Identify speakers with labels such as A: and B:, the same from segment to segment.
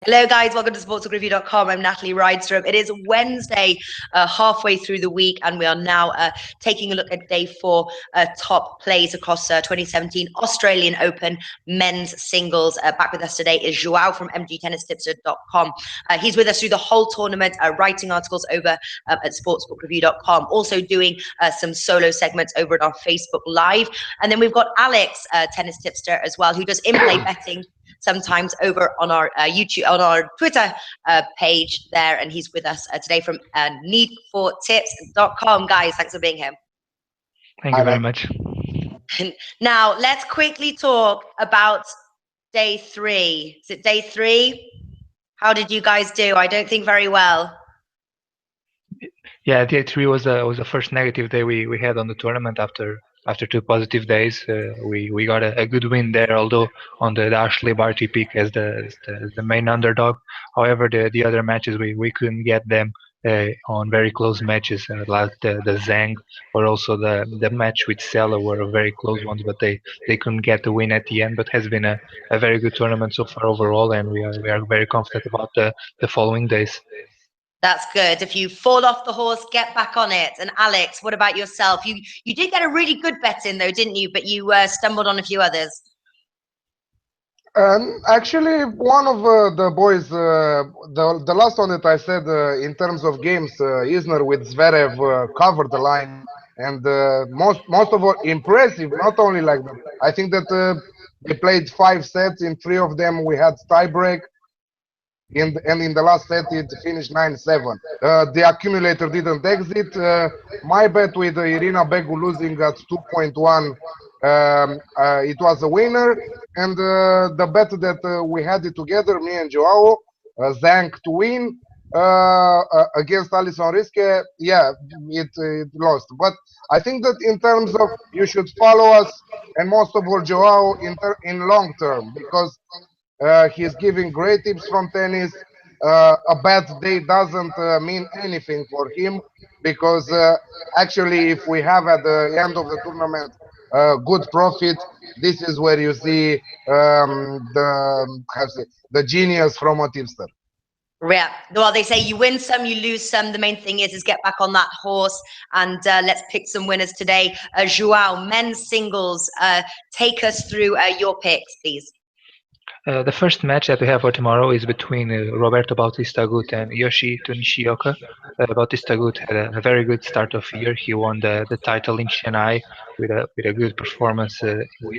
A: Hello, guys. Welcome to sportsbookraeview.com. I'm Natalie Rydstrom. It is Wednesday, halfway through the week, and we are now taking a look at day four top plays across 2017 Australian Open men's singles. Back with us today is Joao from mgtennistipster.com. He's with us through the whole tournament, writing articles over at sportsbookraeview.com, also doing some solo segments over at our Facebook Live. And then we've got Alex, tennis tipster as well, who does in-play betting sometimes over on our YouTube, on our Twitter page there, and he's with us today from needfortips.com. Guys, thanks for being here.
B: Thank you very much.
A: Now, let's quickly talk about day three. Is it day three? How did you guys do? I don't think very well.
B: Yeah, day three was the first negative day we had on the tournament after two positive days. We got a good win there, although on the Ashley Barty pick as the main underdog. However, the other matches we couldn't get them on very close matches, like the Zhang or also the match with Sela were very close ones, but they couldn't get the win at the end. But has been a very good tournament so far overall, and we are very confident about the following days.
A: That's good. If you fall off the horse, get back on it. And Alex, what about yourself? You did get a really good bet in though, didn't you? But you stumbled on a few others.
C: Actually, one of the boys, the last one that I said in terms of games, Isner with Zverev covered the line, and most of all impressive. Not only like that, I think that they played 5 sets. In 3 of them, we had tiebreak. And in the last set, it finished 9-7. The accumulator didn't exit. My bet with Irina Begu losing at 2.1, it was a winner. And the bet that we had it together, me and Joao, Zhang to win against Alison Riske, yeah, it lost. But I think that in terms of you should follow us, and most of all Joao in long term, because he's giving great tips from tennis. A bad day doesn't mean anything for him, because actually, if we have at the end of the tournament good profit, this is where you see the genius from a tipster.
A: Yeah, well, they say you win some, you lose some. The main thing is get back on that horse, and let's pick some winners today. Joao, men's singles, take us through your picks, please.
B: The first match that we have for tomorrow is between Roberto Bautista Agut and Yoshito Nishioka. Bautista Agut had a very good start of year. He won the title in Chennai with a good performance,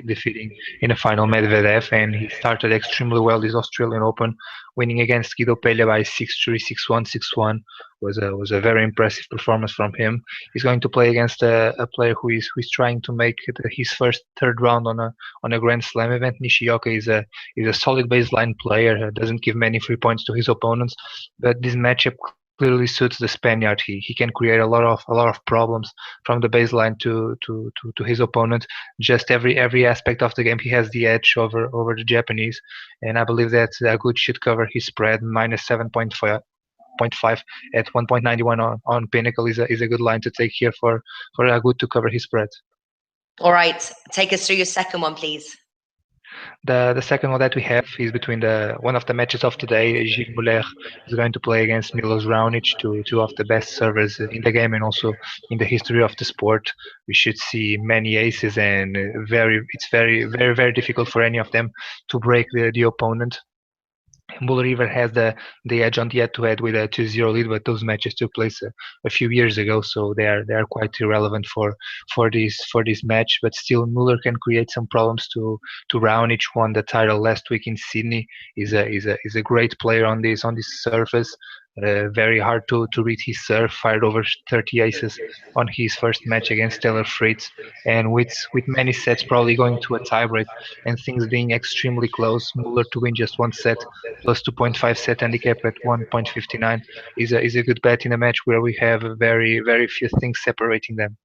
B: defeating in the final Medvedev, and he started extremely well this Australian Open, winning against Guido Pella by 6-3, 6-1, 6-1. Was a very impressive performance from him. He's going to play against a player who is trying to make his first third round on a Grand Slam event. Nishioka is a solid baseline player, doesn't give many free points to his opponents, but this matchup clearly suits the Spaniard. He can create a lot of problems from the baseline to his opponent. Just every aspect of the game, he has the edge over the Japanese, and I believe that Agut should cover his spread minus 7.5 at 1.91 on Pinnacle is a good line to take here for Agut to cover his spread.
A: All right, take us through your second one, please.
B: The second one that we have is between one of the matches of today. Gilles Muller is going to play against Milos Raonic, two of the best servers in the game and also in the history of the sport. We should see many aces, and it's very difficult for any of them to break the opponent. Muller River has the edge on the head-to-head with a 2-0 lead, but those matches took place a few years ago, so they are quite irrelevant for this match. But still, Muller can create some problems to Raonic. Won the title last week in Sydney. Is a great player on this surface. Very hard to read his serve. Fired over 30 aces on his first match against Taylor Fritz, and with many sets probably going to a tiebreak and things being extremely close, Muller to win just one set plus 2.5 set handicap at 1.59 is a good bet in a match where we have very few things separating them.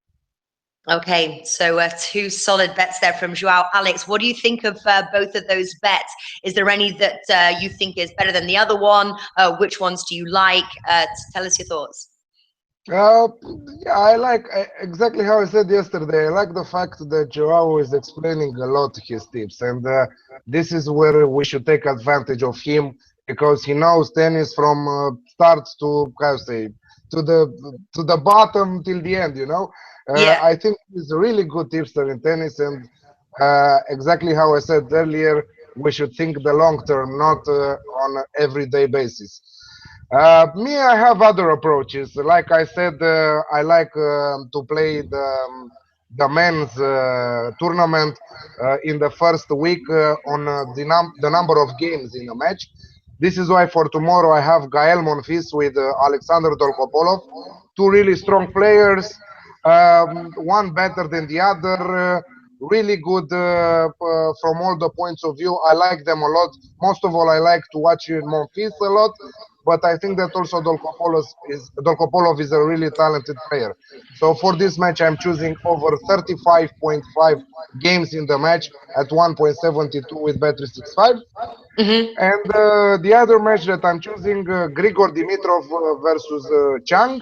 A: Okay, so 2 solid bets there from Joao. Alex, what do you think of both of those bets? Is there any that you think is better than the other one? Which ones do you like? Tell us your thoughts.
C: Yeah, I like exactly how I said yesterday. I like the fact that Joao is explaining a lot his tips, and this is where we should take advantage of him. because he knows tennis from start to, how to say, to the bottom till the end.
A: Yeah.
C: I think he's a really good tipster in tennis, and exactly how I said earlier, we should think the long term, not on an everyday basis. Me, I have other approaches. Like I said, I like to play the men's tournament in the first week on the number of games in a match. This is why for tomorrow I have Gael Monfils with Alexander Dolgopolov, two really strong players, one better than the other. Really good from all the points of view. I like them a lot. Most of all, I like to watch Monfils a lot, but I think that also Dolgopolov is a really talented player. So for this match, I'm choosing over 35.5 games in the match at 1.72 with Bet365.
A: Mm-hmm.
C: And the other match that I'm choosing, Grigor Dimitrov versus Chang.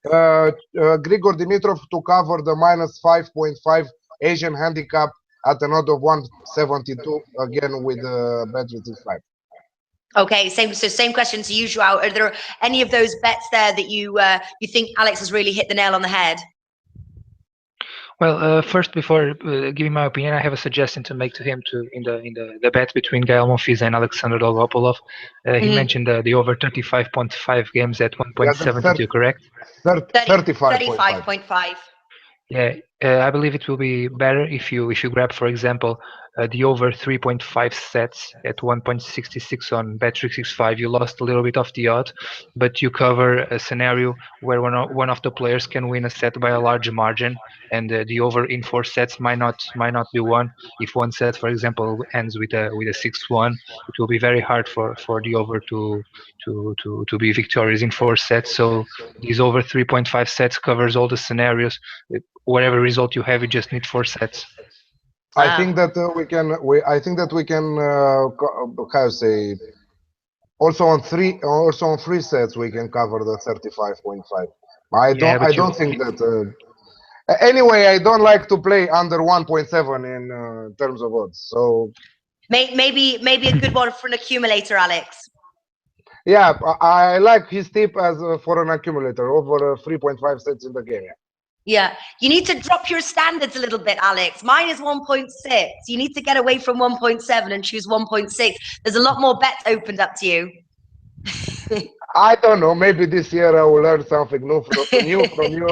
C: Grigor Dimitrov to cover the minus 5.5 Asian handicap at an odd of 172 again with Bet365.
A: Okay, same question to you, Joao. Are there any of those bets there that you think Alex has really hit the nail on the head?
B: Well, first, before giving my opinion, I have a suggestion to make to him in the bet between Gael Monfils and Alexander Dolgopolov. He mentioned the over 35.5 games at
C: Yeah, that's
B: 1.72, correct?
C: 35.5.
A: 35.5.
B: Yeah, I believe it will be better if you grab, for example, the over 3.5 sets at 1.66 on Bet365. You lost a little bit of the odd, but you cover a scenario where one of the players can win a set by a large margin, and the over in 4 sets might not be won. If one set, for example, ends with a 6-1, it will be very hard for the over to be victorious in 4 sets. So these over 3.5 sets covers all the scenarios. Whatever result you have, you just need 4 sets.
C: I think that I think that we can how to say, also on 3 sets we can cover the 35.5.
B: Yeah,
C: I
B: but
C: don't think that anyway, I don't like to play under 1.7 in terms of odds. So
A: maybe a good one for an accumulator, Alex.
C: yeah, I like his tip as for an accumulator over 3.5 sets in the game.
A: Yeah, you need to drop your standards a little bit, Alex. Mine is 1.6. You need to get away from 1.7 and choose 1.6. There's a lot more bets opened up to you.
C: I don't know. Maybe this year I will learn something new from you,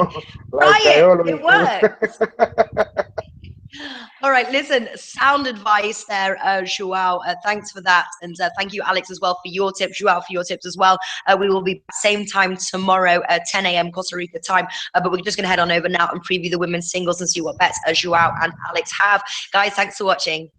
C: like I always
A: it works. All right, listen, sound advice there, Joao. Thanks for that. And thank you, Alex, as well, for your tips. Joao, for your tips as well. We will be same time tomorrow, 10 a.m. Costa Rica time. But we're just going to head on over now and preview the women's singles and see what bets Joao and Alex have. Guys, thanks for watching.